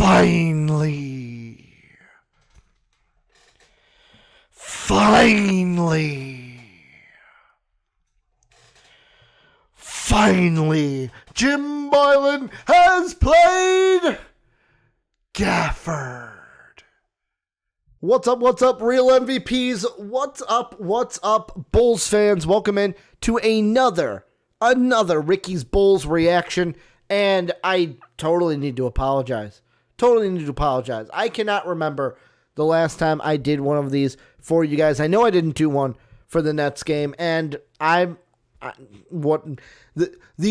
Finally, Jim Boylan has played Cafard. What's up, real MVPs? What's up, Bulls fans? Welcome in to another Ricky's Bulls reaction, and I totally need to apologize. I cannot remember the last time I did one of these for you guys. I know I didn't do one for the Nets game, and the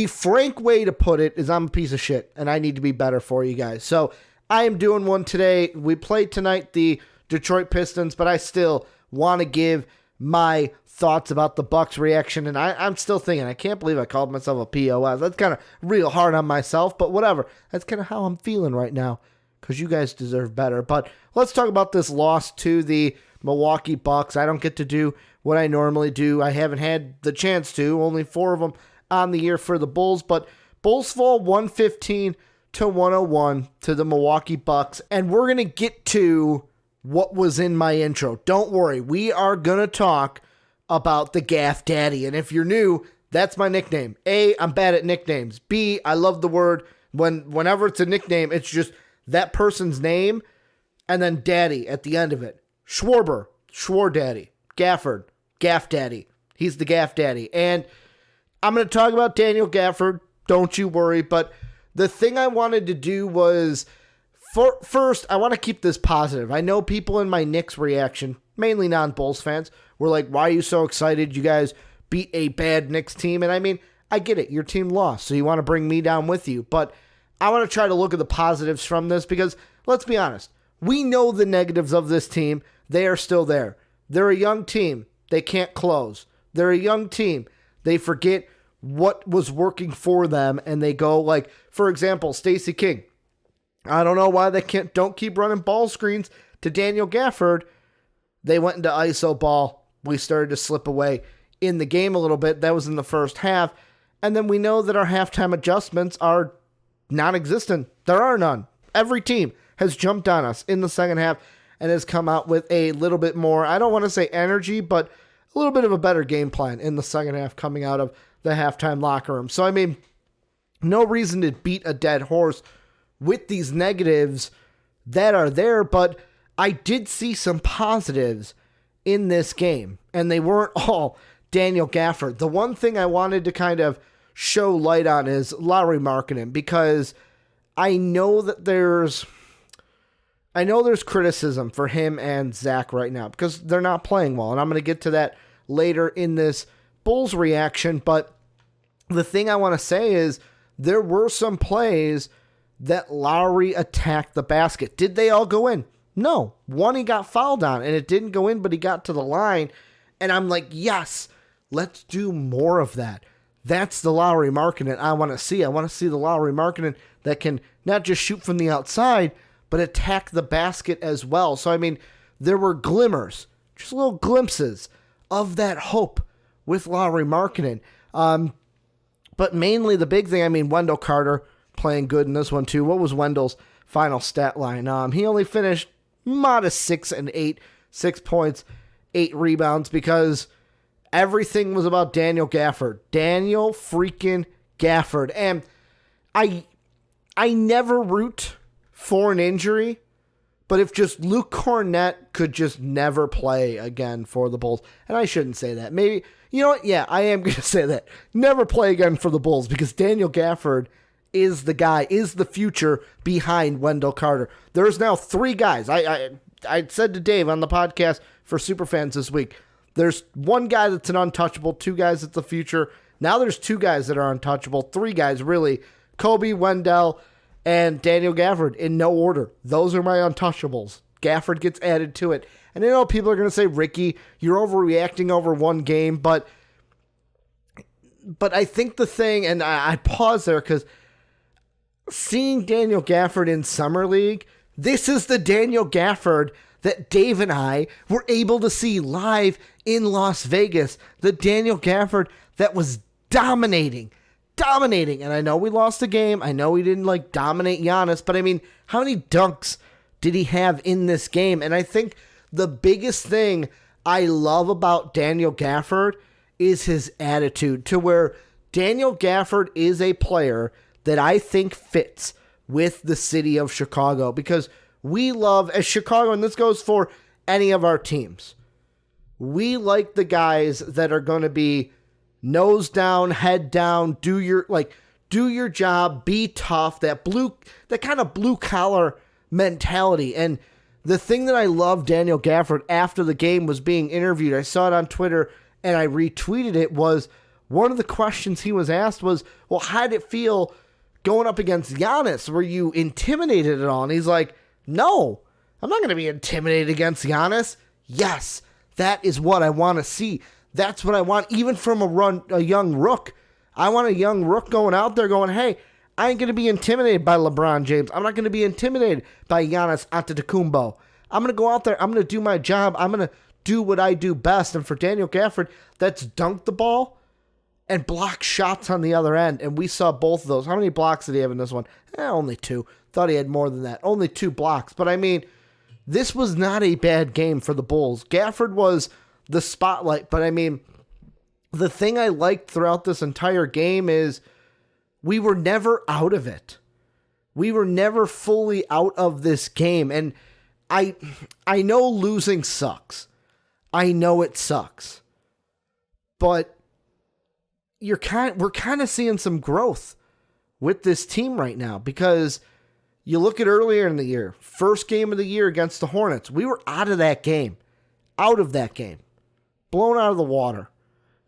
frank way to put it is I'm a piece of shit, and I need to be better for you guys. So I am doing one today. We played tonight the Detroit Pistons, but I still want to give my thoughts about the Bucks reaction, and I'm still thinking, I can't believe I called myself a POS. That's kind of real hard on myself, but whatever. That's kind of how I'm feeling right now, because you guys deserve better. But let's talk about this loss to the Milwaukee Bucks. I don't get to do what I normally do. I haven't had the chance to. Only 4 of them on the year for the Bulls, but Bulls fall 115-101 to the Milwaukee Bucks, and we're going to get to what was in my intro. Don't worry, we are going to talk about the Gaff Daddy, and if you're new, that's my nickname. A, I'm bad at nicknames. B, I love the word. Whenever it's a nickname, it's just that person's name and then daddy at the end of it. Schwarber, Schwar Daddy. Gafford, Gaff Daddy. He's the Gaff Daddy. And I'm going to talk about Daniel Gafford. Don't you worry. But the thing I wanted to do was, first, I want to keep this positive. I know people in my Knicks reaction, mainly non-Bulls fans, were like, why are you so excited? You guys beat a bad Knicks team. And I mean, I get it. Your team lost, so you want to bring me down with you. But I want to try to look at the positives from this because, let's be honest, we know the negatives of this team. They are still there. They're a young team. They can't close. They're a young team. They forget what was working for them, and they go like, for example, Stacey King. I don't know why they don't keep running ball screens to Daniel Gafford. They went into ISO ball. We started to slip away in the game a little bit. That was in the first half. And then we know that our halftime adjustments are non-existent. There are none. Every team has jumped on us in the second half and has come out with a little bit more, I don't want to say energy, but a little bit of a better game plan in the second half coming out of the halftime locker room. So, I mean, no reason to beat a dead horse with these negatives that are there, but I did see some positives in this game, and they weren't all Daniel Gafford. The one thing I wanted to kind of show light on is Lauri Markkanen, because I know there's criticism for him and Zach right now because they're not playing well, and I'm going to get to that later in this Bulls reaction, but the thing I want to say is there were some plays that Lauri attacked the basket. Did they all go in? No. One he got fouled on, and it didn't go in, but he got to the line, and I'm like, yes, let's do more of that. That's the Lauri Markkanen I want to see. I want to see the Lauri Markkanen that can not just shoot from the outside, but attack the basket as well. So, I mean, there were glimmers, just little glimpses of that hope with Lauri Markkanen. But mainly the big thing, I mean, Wendell Carter playing good in this one too. What was Wendell's final stat line? He only finished modest 6 and 8, 6 points, 8 rebounds, because everything was about Daniel Gafford. Daniel freaking Gafford. And I never root for an injury, but if just Luke Cornett could just never play again for the Bulls, and I shouldn't say that. Maybe, you know what? Yeah, I am going to say that. Never play again for the Bulls, because Daniel Gafford is the guy, is the future behind Wendell Carter. There's now 3 guys. I said to Dave on the podcast for Superfans this week, there's 1 guy that's an untouchable, 2 guys that's the future. Now there's 2 guys that are untouchable, 3 guys really. Kobe, Wendell, and Daniel Gafford in no order. Those are my untouchables. Gafford gets added to it. And I know people are going to say, Ricky, you're overreacting over one game, but I think the thing, and I pause there because seeing Daniel Gafford in Summer League, this is the Daniel Gafford that Dave and I were able to see live in Las Vegas. The Daniel Gafford that was dominating. And I know we lost the game. I know we didn't dominate Giannis, but I mean, How many dunks did he have in this game? And I think the biggest thing I love about Daniel Cafard is his attitude, to where Daniel Cafard is a player that I think fits with the city of Chicago, because we love, as Chicago, and this goes for any of our teams, we like the guys that are going to be nose down, head down, do your job, be tough, that kind of blue collar mentality. And the thing that I love Daniel Cafard after the game was being interviewed. I saw it on Twitter and I retweeted it. Was one of the questions he was asked was, well, how did it feel going up against Giannis? Were you intimidated at all? And he's like, no, I'm not going to be intimidated against Giannis. Yes, that is what I want to see. That's what I want, even from a young rook. I want a young rook going out there going, hey, I ain't going to be intimidated by LeBron James. I'm not going to be intimidated by Giannis Antetokounmpo. I'm going to go out there. I'm going to do my job. I'm going to do what I do best. And for Daniel Cafard, that's dunk the ball and block shots on the other end. And we saw both of those. How many blocks did he have in this one? Only 2. Thought he had more than that. Only 2 blocks. But I mean, this was not a bad game for the Bulls. Cafard was the spotlight. But I mean, the thing I liked throughout this entire game is we were never out of it. We were never fully out of this game. And I know losing sucks. I know it sucks. But we're kind of seeing some growth with this team right now, because you look at earlier in the year, first game of the year against the Hornets, we were out of that game. Blown out of the water.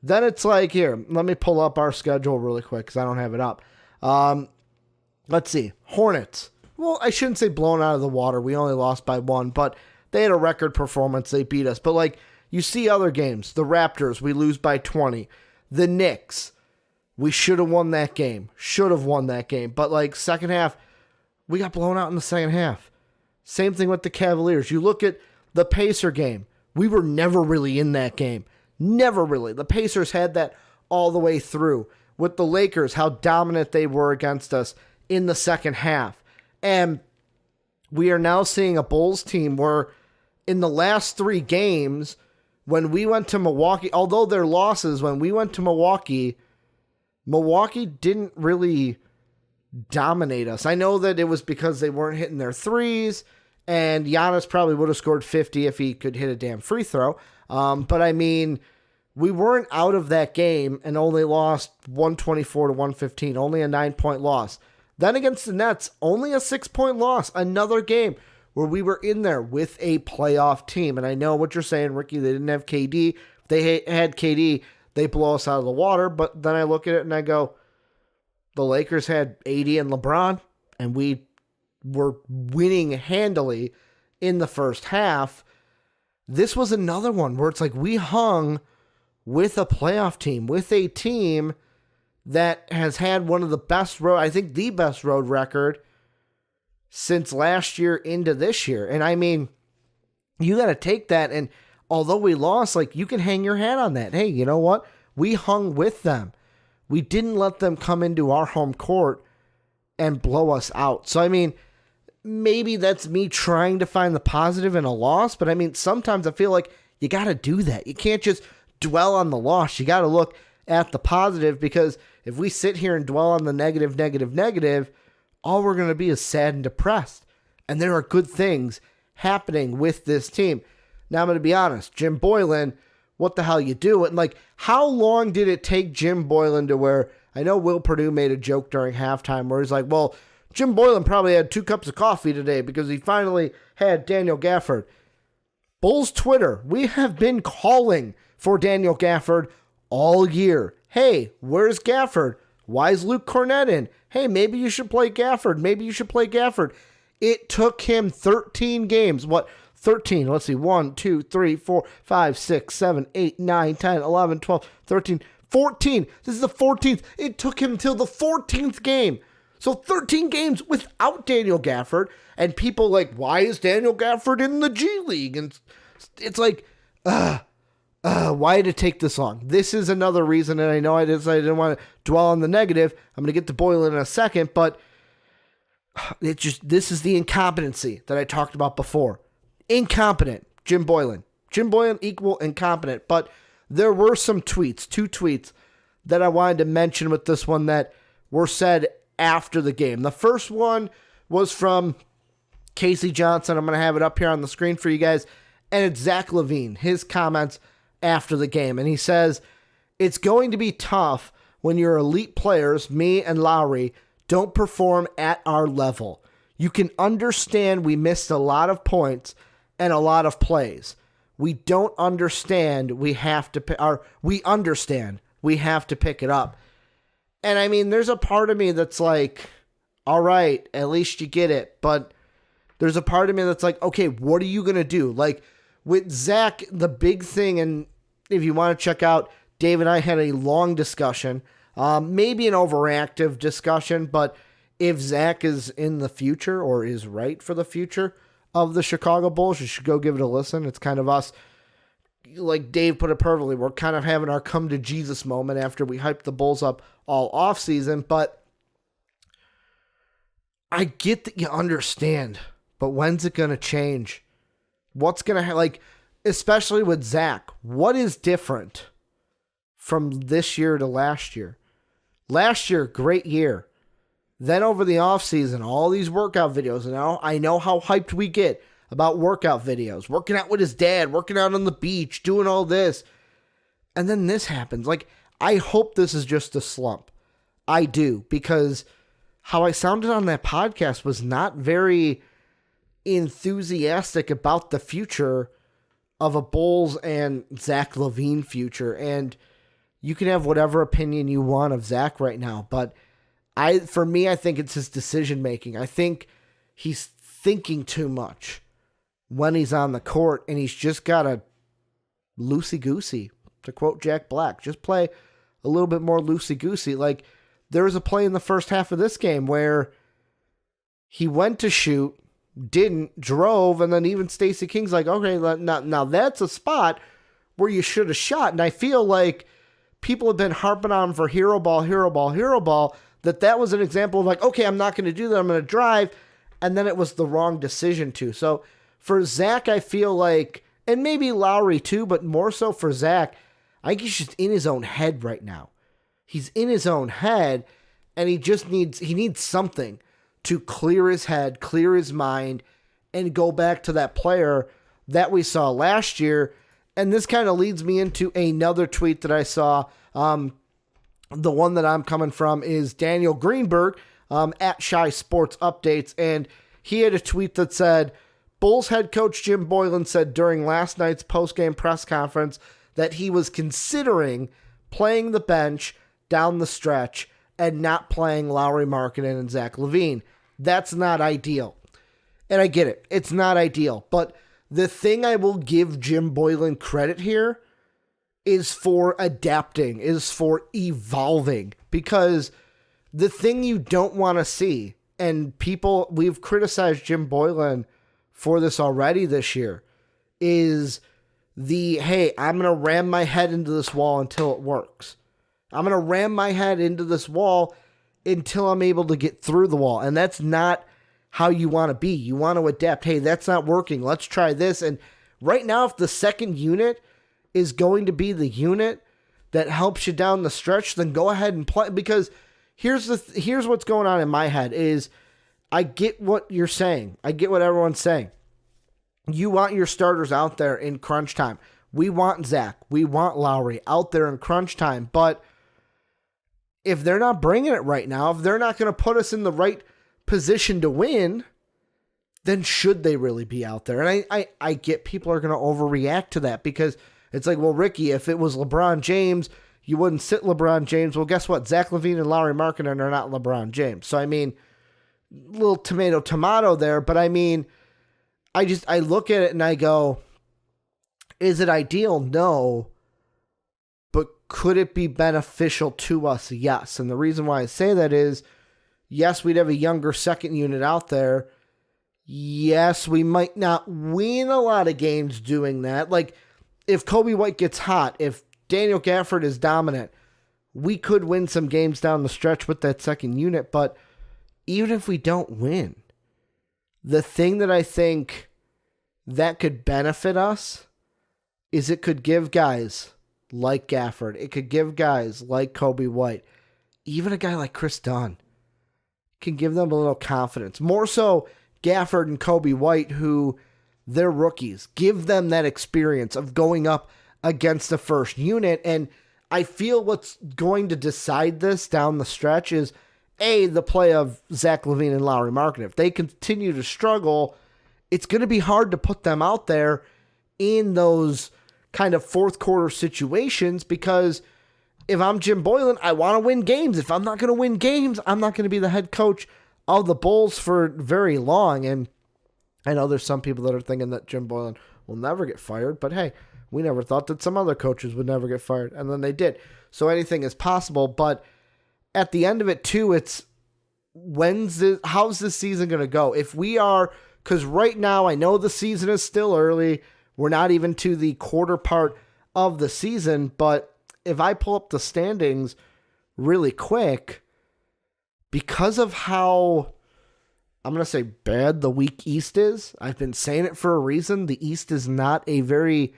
Then it's like, here, let me pull up our schedule really quick because I don't have it up. Let's see. Hornets. Well, I shouldn't say blown out of the water. We only lost by 1, but they had a record performance. They beat us. But, like, you see other games. The Raptors, we lose by 20. The Knicks, we should have won that game. But, like, second half, we got blown out in the second half. Same thing with the Cavaliers. You look at the Pacer game. We were never really in that game. Never really. The Pacers had that all the way through. With the Lakers, how dominant they were against us in the second half. And we are now seeing a Bulls team where in the last 3 games, when we went to Milwaukee, although they're losses, when we went to Milwaukee didn't really dominate us. I know that it was because they weren't hitting their threes, and Giannis probably would have scored 50 if he could hit a damn free throw. But I mean, we weren't out of that game and only lost 124 to 115, only a 9-point loss. Then against the Nets, only a 6-point loss, another game where we were in there with a playoff team. And I know what you're saying, Ricky, they didn't have KD. If they had KD, they blow us out of the water. But then I look at it and I go, the Lakers had AD and LeBron, and we were winning handily in the first half. This was another one where it's like we hung with a playoff team, with a team that has had one of the best road, I think the best road record since last year into this year. And I mean, you got to take that, and although we lost, like, you can hang your hat on that. Hey, you know what? We hung with them. We didn't let them come into our home court and blow us out. So, I mean, maybe that's me trying to find the positive in a loss, but I mean, sometimes I feel like you got to do that. You can't just dwell on the loss. You got to look at the positive, because if we sit here and dwell on the negative, all we're going to be is sad and depressed. And there are good things happening with this team. Now, I'm going to be honest, Jim Boylan, what the hell you do? And like, how long did it take Jim Boylan to where, I know Will Perdue made a joke during halftime where he's like, well, Jim Boylan probably had 2 cups of coffee today because he finally had Daniel Cafard. Bulls Twitter, we have been calling for Daniel Cafard all year. Hey, where's Cafard? Why is Luke Cornett in? Hey, maybe you should play Cafard. It took him 13 games. What? 13. Let's see. 1, 2, 3, 4, 5, 6, 7, 8, 9, 10, 11, 12, 13, 14. This is the 14th. It took him until the 14th game. So 13 games without Daniel Cafard. And people like, why is Daniel Cafard in the G League? And it's like, why did it take this long? This is another reason, and I know I didn't want to dwell on the negative. I'm going to get to Boylan in a second, but This is the incompetency that I talked about before. Incompetent, Jim Boylan. Jim Boylan equal incompetent. But there were some tweets, 2 tweets, that I wanted to mention with this one that were said after the game. The first one was from Casey Johnson. I'm going to have it up here on the screen for you guys. And it's Zach Lavine, his comments after the game. And he says, it's going to be tough when your elite players, me and Lowry, don't perform at our level. You can understand we missed a lot of points and a lot of plays. We don't understand we have to we understand we have to pick it up. And I mean, there's a part of me that's like, all right, at least you get it. But there's a part of me that's like, okay, what are you going to do? Like with Zach, the big thing, and if you want to check out, Dave and I had a long discussion, maybe an overactive discussion, but if Zach is in the future or is right for the future of the Chicago Bulls, you should go give it a listen. It's kind of us, like Dave put it perfectly, we're kind of having our come to Jesus moment after we hyped the Bulls up all offseason, but I get that you understand, but when's it going to change? What's going to like, especially with Zach, what is different from this year to last year? Last year, great year. Then over the offseason, all these workout videos. And now I know how hyped we get about workout videos. Working out with his dad, working out on the beach, doing all this. And then this happens. Like, I hope this is just a slump. I do. Because how I sounded on that podcast was not very enthusiastic about the future of a Bulls and Zach Lavine future. And you can have whatever opinion you want of Zach right now, but for me, I think it's his decision making. I think he's thinking too much when he's on the court, and he's just got to loosey-goosey, to quote Jack Black. Just play a little bit more loosey-goosey. Like, there was a play in the first half of this game where he went to shoot, didn't, drove, and then even Stacey King's like, okay, now that's a spot where you should have shot. And I feel like people have been harping on him for hero ball, that was an example of like, okay, I'm not going to do that. I'm going to drive. And then it was the wrong decision too. So for Zach, I feel like, and maybe Lowry too, but more so for Zach, I think he's just in his own head right now. He's in his own head, and he needs something to clear his head, clear his mind, and go back to that player that we saw last year. And this kind of leads me into another tweet that I saw. The one that I'm coming from is Daniel Greenberg at Shy Sports Updates. And he had a tweet that said, Bulls head coach Jim Boylan said during last night's postgame press conference that he was considering playing the bench down the stretch and not playing Lauri Markkanen and Zach Lavine. That's not ideal. And I get it. It's not ideal. But the thing I will give Jim Boylan credit here is for adapting, is for evolving. Because the thing you don't want to see, and we've criticized Jim Boylan for this already this year, is hey, I'm going to ram my head into this wall until it works. I'm going to ram my head into this wall until I'm able to get through the wall. And that's not how you want to be. You want to adapt. Hey, that's not working. Let's try this. And right now, if the second unit is going to be the unit that helps you down the stretch, then go ahead and play. Because here's what's going on in my head is I get what you're saying. I get what everyone's saying. You want your starters out there in crunch time. We want Zach. We want Lowry out there in crunch time. But if they're not bringing it right now, if they're not going to put us in the right position to win, then should they really be out there? And I get people are going to overreact to that because it's like, well, Ricky, if it was LeBron James, you wouldn't sit LeBron James. Well, guess what? Zach Lavine and Lauri Markkanen are not LeBron James. So, I mean, little tomato there. But, I mean, I look at it and I go, is it ideal? No. But could it be beneficial to us? Yes. And the reason why I say that is, yes, we'd have a younger second unit out there. Yes, we might not win a lot of games doing that. Like, if Kobe White gets hot, if Daniel Cafard is dominant, we could win some games down the stretch with that second unit. But even if we don't win, the thing that I think that could benefit us is it could give guys like Cafard, it could give guys like Coby White, even a guy like Chris Dunn, can give them a little confidence. More so Cafard and Coby White, who they're rookies. Give them that experience of going up against the first unit. And I feel what's going to decide this down the stretch is, A, the play of Zach Lavine and Lauri Markkanen. If they continue to struggle, it's going to be hard to put them out there in those kind of fourth quarter situations, because if I'm Jim Boylan, I want to win games. If I'm not going to win games, I'm not going to be the head coach of the Bulls for very long. And I know there's some people that are thinking that Jim Boylan will never get fired, but hey, we never thought that some other coaches would never get fired, and then they did. So anything is possible, but at the end of it too, it's how's this season going to go? If we are, because right now I know the season is still early, we're not even to the quarter part of the season, but if I pull up the standings really quick, because of how, I'm going to say, bad the weak East is, I've been saying it for a reason, the East is not a very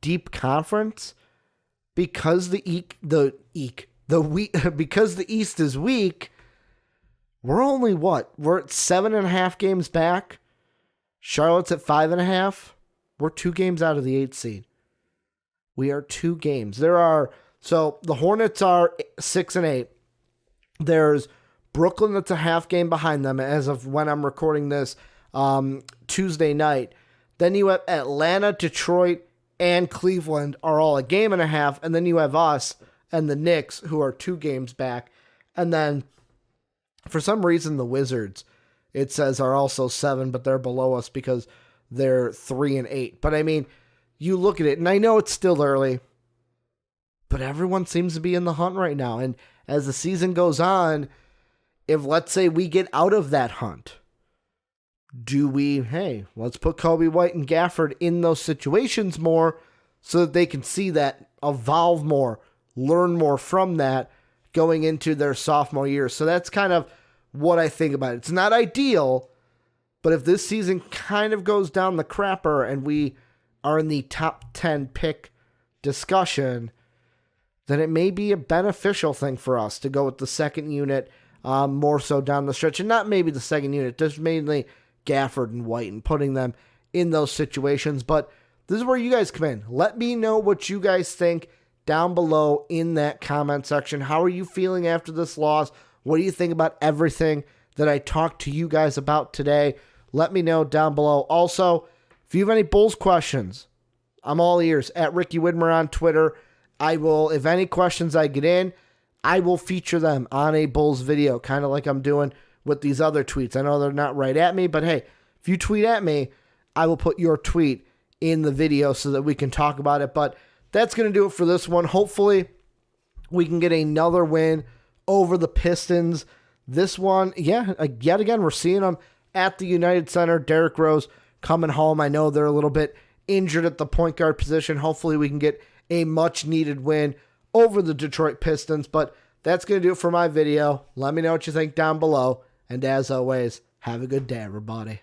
deep conference, because because the East is weak. We're only we're at 7.5 games back. Charlotte's at 5.5. We're 2 games out of the 8th seed. We are 2 games. So the Hornets are 6 and 8. There's Brooklyn that's a half game behind them as of when I'm recording this Tuesday night. Then you have Atlanta, Detroit, and Cleveland are all a game and a half. And then you have us and the Knicks, who are 2 games back. And then for some reason, the Wizards, it says, are also 7, but they're below us because they're 3 and 8. But I mean, you look at it, and I know it's still early, but everyone seems to be in the hunt right now. And as the season goes on, if let's say we get out of that hunt, let's put Coby White and Cafard in those situations more so that they can see that, evolve more, learn more from that going into their sophomore year. So that's kind of what I think about it. It's not ideal, but if this season kind of goes down the crapper and we are in the top 10 pick discussion, then it may be a beneficial thing for us to go with the second unit more so down the stretch. And not maybe the second unit, just mainly Cafard and White and putting them in those situations. But this is where you guys come in. Let me know what you guys think down below in that comment section. How are you feeling after this loss? What do you think about everything that I talked to you guys about today? Let me know down below. Also, if you have any Bulls questions, I'm all ears. At Ricky Widmer on Twitter. I will, if any questions I get in, I will feature them on a Bulls video, kind of like I'm doing with these other tweets. I know they're not right at me, but hey, if you tweet at me, I will put your tweet in the video so that we can talk about it. But that's going to do it for this one. Hopefully, we can get another win over the Pistons. This one, yet again, we're seeing them at the United Center. Derrick Rose coming home. I know they're a little bit injured at the point guard position. Hopefully, we can get a much-needed win over the Detroit Pistons. But that's going to do it for my video. Let me know what you think down below. And as always, have a good day, everybody.